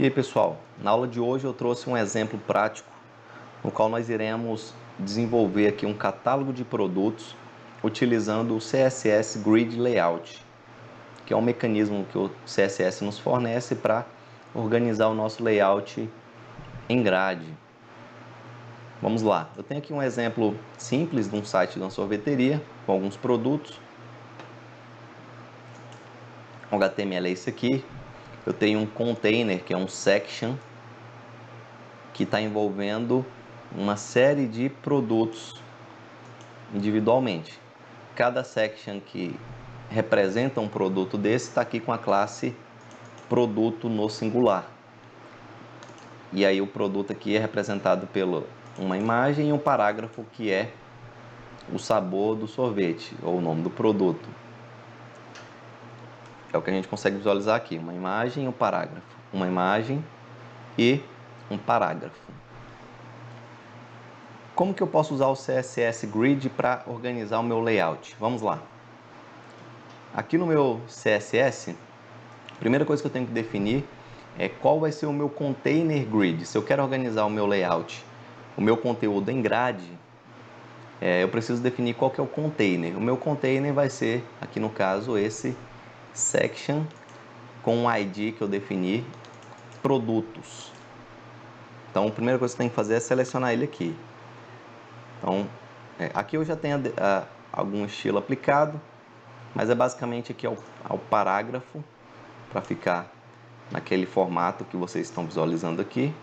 E aí pessoal, na aula de hoje eu trouxe um exemplo prático no qual nós iremos desenvolver aqui um catálogo de produtos utilizando o CSS Grid Layout, que é um mecanismo que o CSS nos fornece para organizar o nosso layout em grade. Vamos lá, eu tenho aqui um exemplo simples de um site de uma sorveteria com alguns produtos. O HTML é esse aqui. Eu tenho um container, que é um section, que está envolvendo uma série de produtos individualmente. Cada section que representa um produto desse está aqui com a classe produto no singular. E aí o produto aqui é representado por uma imagem e um parágrafo que é o sabor do sorvete, ou o nome do produto. É o que a gente consegue visualizar aqui, uma imagem e um parágrafo. Uma imagem e um parágrafo. Como que eu posso usar o CSS Grid para organizar o meu layout? Vamos lá. Aqui no meu CSS, a primeira coisa que eu tenho que definir é qual vai ser o meu container grid. Se eu quero organizar o meu layout, o meu conteúdo em grade, eu preciso definir qual que é o container. O meu container vai ser, aqui no caso, esse section com o ID que eu defini, produtos. Então, a primeira coisa que você tem que fazer é selecionar ele aqui. Então, aqui eu já tenho algum estilo aplicado, mas é basicamente aqui ao parágrafo, para ficar naquele formato que vocês estão visualizando aqui.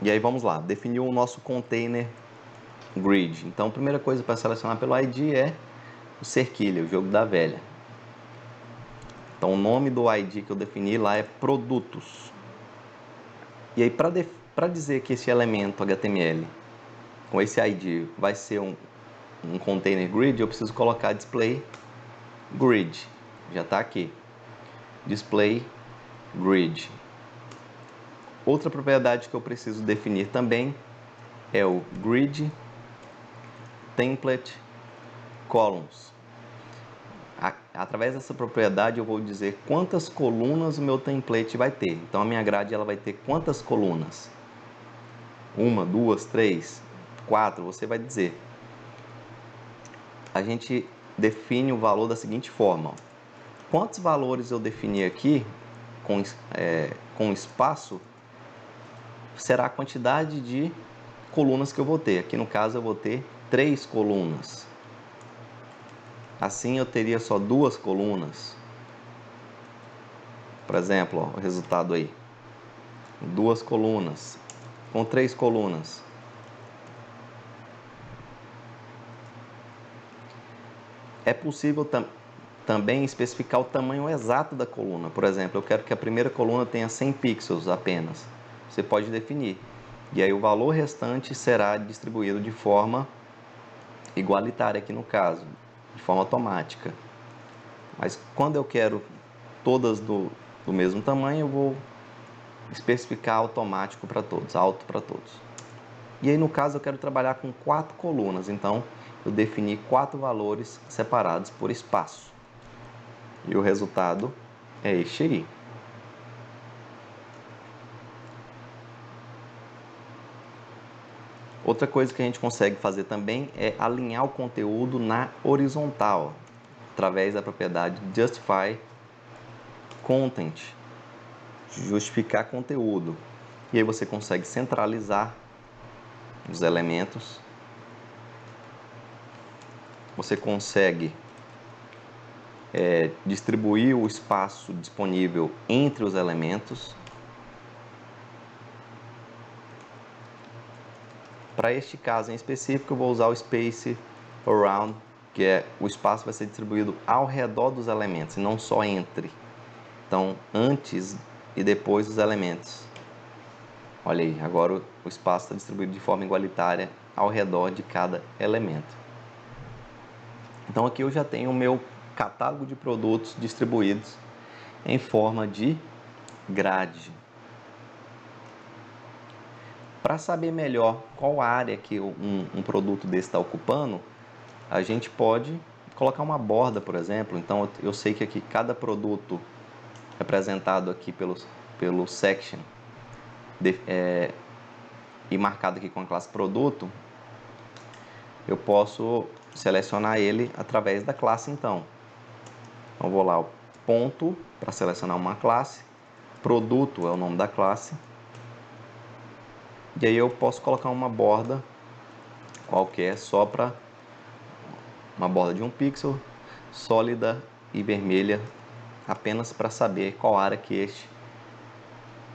E aí vamos lá, definiu o nosso container grid. Então a primeira coisa para selecionar pelo ID é o cerquilha, o jogo da velha. Então o nome do ID que eu defini lá é produtos. E aí para dizer que esse elemento HTML com esse ID vai ser um container grid, eu preciso colocar display grid. Já está aqui. Display grid. Outra propriedade que eu preciso definir também é o grid template columns. Através dessa propriedade eu vou dizer quantas colunas o meu template vai ter. Então a minha grade ela vai ter quantas colunas? 1, 2, 3, 4, você vai dizer. A gente define o valor da seguinte forma. Quantos valores eu definir aqui com espaço será a quantidade de colunas que eu vou ter. Aqui no caso eu vou ter 3 colunas. Assim eu teria só 2 colunas. Por exemplo, ó, o resultado aí. 2 colunas. Com 3 colunas. É possível também especificar o tamanho exato da coluna. Por exemplo, eu quero que a primeira coluna tenha 100 pixels apenas. Você pode definir. E aí o valor restante será distribuído de forma igualitária aqui no caso, de forma automática. Mas quando eu quero todas do mesmo tamanho, eu vou especificar automático para todos, auto para todos. E aí no caso eu quero trabalhar com 4 colunas, então eu defini 4 valores separados por espaço. E o resultado é este aí. Outra coisa que a gente consegue fazer também é alinhar o conteúdo na horizontal, através da propriedade justify content, justificar conteúdo. E aí você consegue centralizar os elementos, você consegue distribuir o espaço disponível entre os elementos. Para este caso em específico, eu vou usar o space around, que é o espaço vai ser distribuído ao redor dos elementos, e não só entre. Então, antes e depois dos elementos. Olha aí, agora o espaço está distribuído de forma igualitária ao redor de cada elemento. Então aqui eu já tenho o meu catálogo de produtos distribuídos em forma de grade. Para saber melhor qual área que um produto desse está ocupando, a gente pode colocar uma borda, por exemplo. Então eu sei que aqui cada produto representado aqui pelo section e marcado aqui com a classe produto, eu posso selecionar ele através da classe então. Então vou lá, o ponto para selecionar uma classe, produto é o nome da classe, e aí eu posso colocar uma borda qualquer só para uma borda de 1 pixel, sólida e vermelha, apenas para saber qual área que este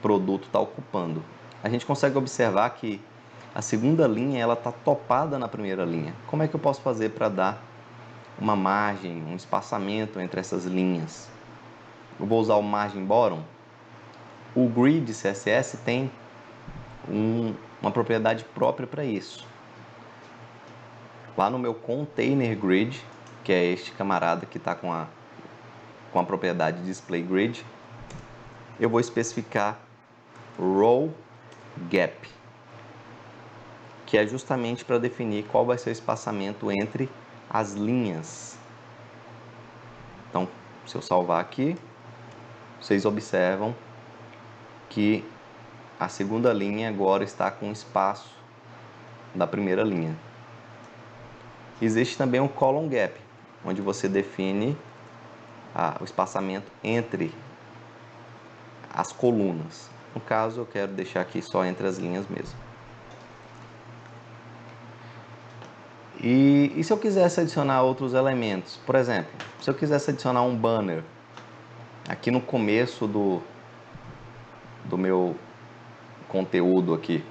produto está ocupando. A gente consegue observar que a segunda linha ela está topada na primeira linha. Como é que eu posso fazer para dar uma margem, um espaçamento entre essas linhas? Eu vou usar o margin bottom. O grid CSS tem uma propriedade própria para isso. Lá no meu container grid, que é este camarada que está com a propriedade display grid, eu vou especificar row gap, que é justamente para definir qual vai ser o espaçamento entre as linhas. Então, se eu salvar aqui, vocês observam que a segunda linha agora está com espaço da primeira linha. Existe também um column gap, onde você define o espaçamento entre as colunas. No caso, eu quero deixar aqui só entre as linhas mesmo. E se eu quisesse adicionar outros elementos? Por exemplo, se eu quisesse adicionar um banner aqui no começo do meu conteúdo aqui.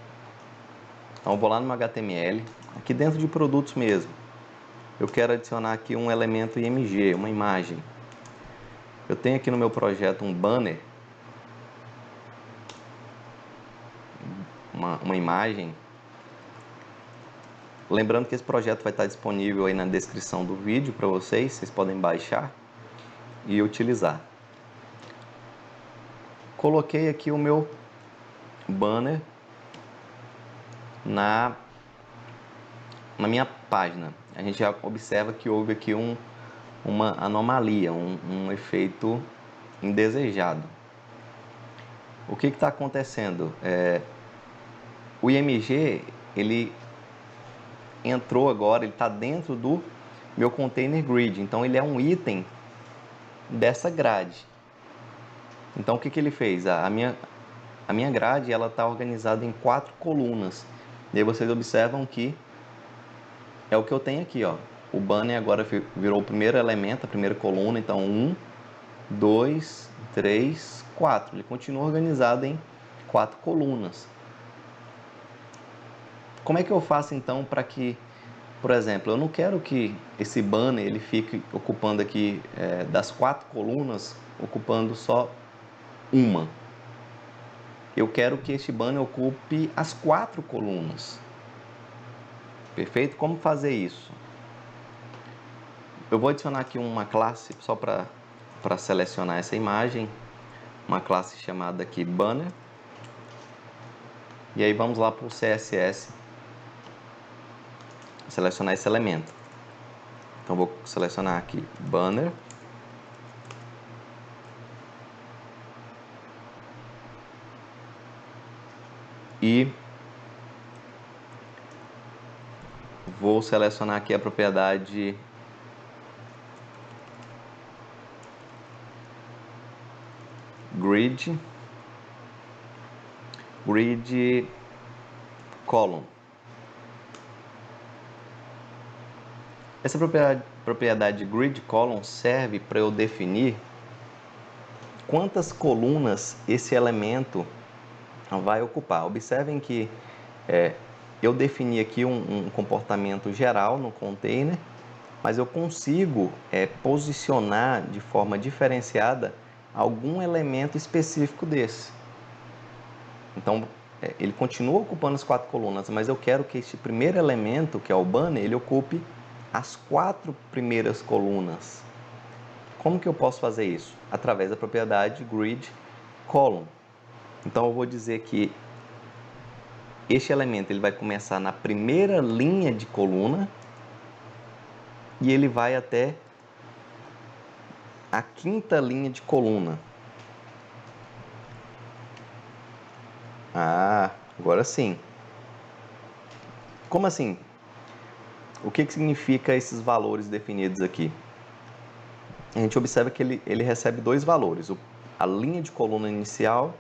Então, eu vou lá no HTML, aqui dentro de produtos mesmo. Eu quero adicionar aqui um elemento IMG, uma imagem. Eu tenho aqui no meu projeto um banner, uma imagem. Lembrando que esse projeto vai estar disponível aí na descrição do vídeo para vocês podem baixar e utilizar. Coloquei aqui o meu banner na minha página. A gente já observa que houve aqui uma anomalia, um efeito indesejado. O que está acontecendo? O IMG, ele entrou agora, ele está dentro do meu container grid, então ele é um item dessa grade. Então o que ele fez? A minha grade ela está organizada em 4 colunas. E aí vocês observam que é o que eu tenho aqui, ó. O banner agora virou o primeiro elemento, a primeira coluna, então 1, 2, 3, 4. Ele continua organizado em 4 colunas. Como é que eu faço então para que, por exemplo, eu não quero que esse banner ele fique ocupando aqui das 4 colunas, ocupando só uma. Eu quero que este banner ocupe as 4 colunas. Perfeito? Como fazer isso? Eu vou adicionar aqui uma classe só para selecionar essa imagem, uma classe chamada aqui banner. E aí vamos lá para o CSS, selecionar esse elemento. Então vou selecionar aqui banner. E vou selecionar aqui a propriedade grid column. Essa propriedade grid column serve para eu definir quantas colunas esse elemento vai ocupar. Observem que eu defini aqui um comportamento geral no container, mas eu consigo posicionar de forma diferenciada algum elemento específico desse. Então, ele continua ocupando as 4 colunas, mas eu quero que este primeiro elemento, que é o banner, ele ocupe as 4 primeiras colunas. Como que eu posso fazer isso? Através da propriedade grid column. Então, eu vou dizer que este elemento ele vai começar na primeira linha de coluna e ele vai até a 5ª linha de coluna. Ah, agora sim. Como assim? O que significa esses valores definidos aqui? A gente observa que ele recebe 2 valores, a linha de coluna inicial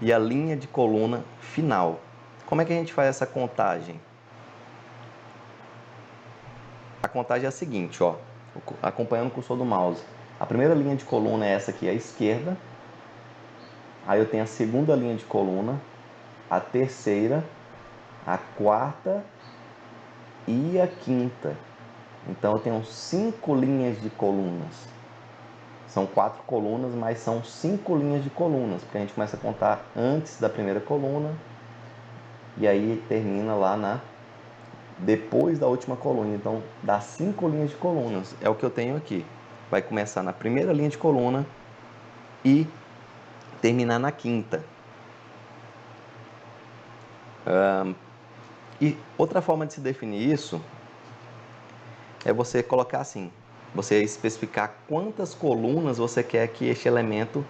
e a linha de coluna final. Como é que a gente faz essa contagem? A contagem é a seguinte, ó, acompanhando o cursor do mouse. A primeira linha de coluna é essa aqui à esquerda. Aí eu tenho a segunda linha de coluna, a terceira, a 4ª e a 5ª. Então eu tenho 5 linhas de colunas. São 4 colunas, mas são 5 linhas de colunas, porque a gente começa a contar antes da primeira coluna e aí termina lá depois da última coluna. Então dá 5 linhas de colunas, é o que eu tenho aqui. Vai começar na primeira linha de coluna e terminar na 5ª. E outra forma de se definir isso é você colocar assim, você especificar quantas colunas você quer que este elemento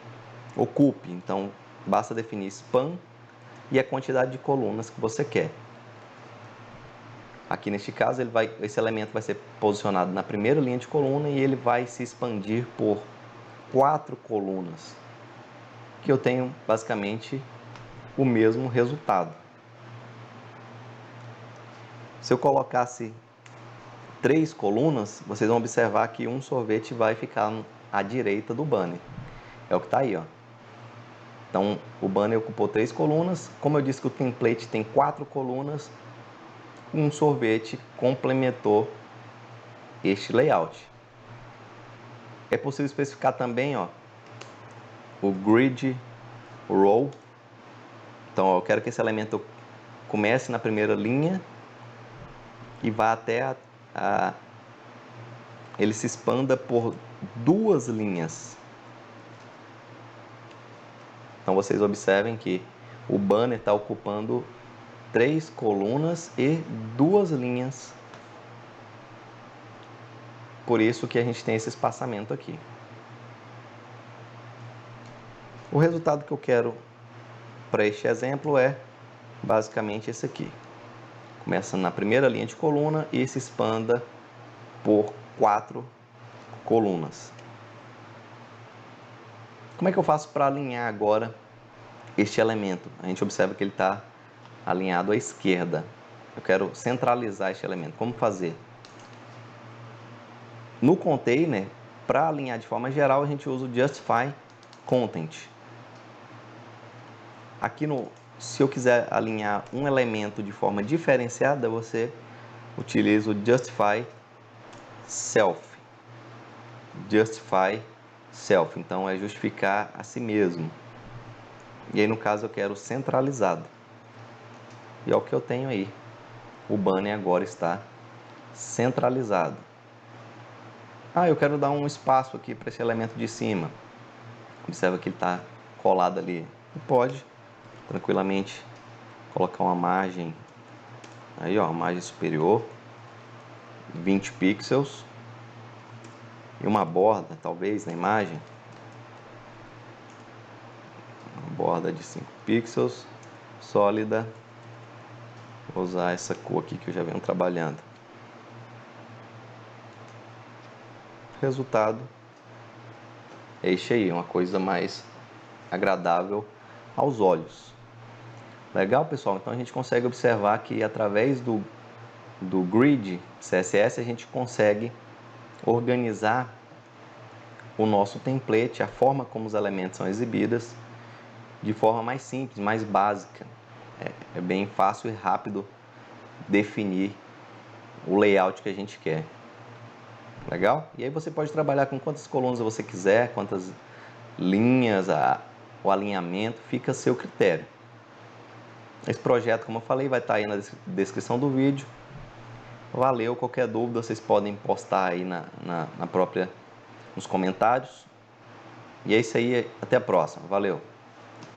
ocupe. Então, basta definir span e a quantidade de colunas que você quer. Aqui neste caso, esse elemento vai ser posicionado na primeira linha de coluna e ele vai se expandir por 4 colunas, que eu tenho basicamente o mesmo resultado. Se eu colocasse 3 colunas, vocês vão observar que um sorvete vai ficar à direita do banner. É o que está aí, ó. Então, o banner ocupou 3 colunas. Como eu disse que o template tem 4 colunas, um sorvete complementou este layout. É possível especificar também, ó, o grid row. Então, ó, eu quero que esse elemento comece na primeira linha e vá até ele se expanda por 2 linhas. Então vocês observem que o banner está ocupando 3 colunas e 2 linhas. Por isso que a gente tem esse espaçamento aqui. O resultado que eu quero para este exemplo é basicamente esse aqui. Começa na primeira linha de coluna e se expanda por 4 colunas. Como é que eu faço para alinhar agora este elemento? A gente observa que ele está alinhado à esquerda. Eu quero centralizar este elemento. Como fazer? No container, para alinhar de forma geral, a gente usa o Justify Content. Aqui se eu quiser alinhar um elemento de forma diferenciada, você utiliza o Justify Self. Justify Self, então é justificar a si mesmo. E aí no caso eu quero centralizado. E é o que eu tenho aí. O banner agora está centralizado. Ah, eu quero dar um espaço aqui para esse elemento de cima. Observa que ele está colado ali. E pode tranquilamente colocar uma margem aí, ó, uma margem superior, 20 pixels e uma borda talvez na imagem, uma borda de 5 pixels sólida. Vou usar essa cor aqui que eu já venho trabalhando. Resultado é este aí, uma coisa mais agradável aos olhos. Legal, pessoal? Então a gente consegue observar que através do grid CSS a gente consegue organizar o nosso template, a forma como os elementos são exibidos, de forma mais simples, mais básica. É bem fácil e rápido definir o layout que a gente quer. Legal? E aí você pode trabalhar com quantas colunas você quiser, quantas linhas, o alinhamento, fica a seu critério. Esse projeto, como eu falei, vai estar aí na descrição do vídeo. Valeu, qualquer dúvida vocês podem postar aí nos comentários. E é isso aí, até a próxima. Valeu!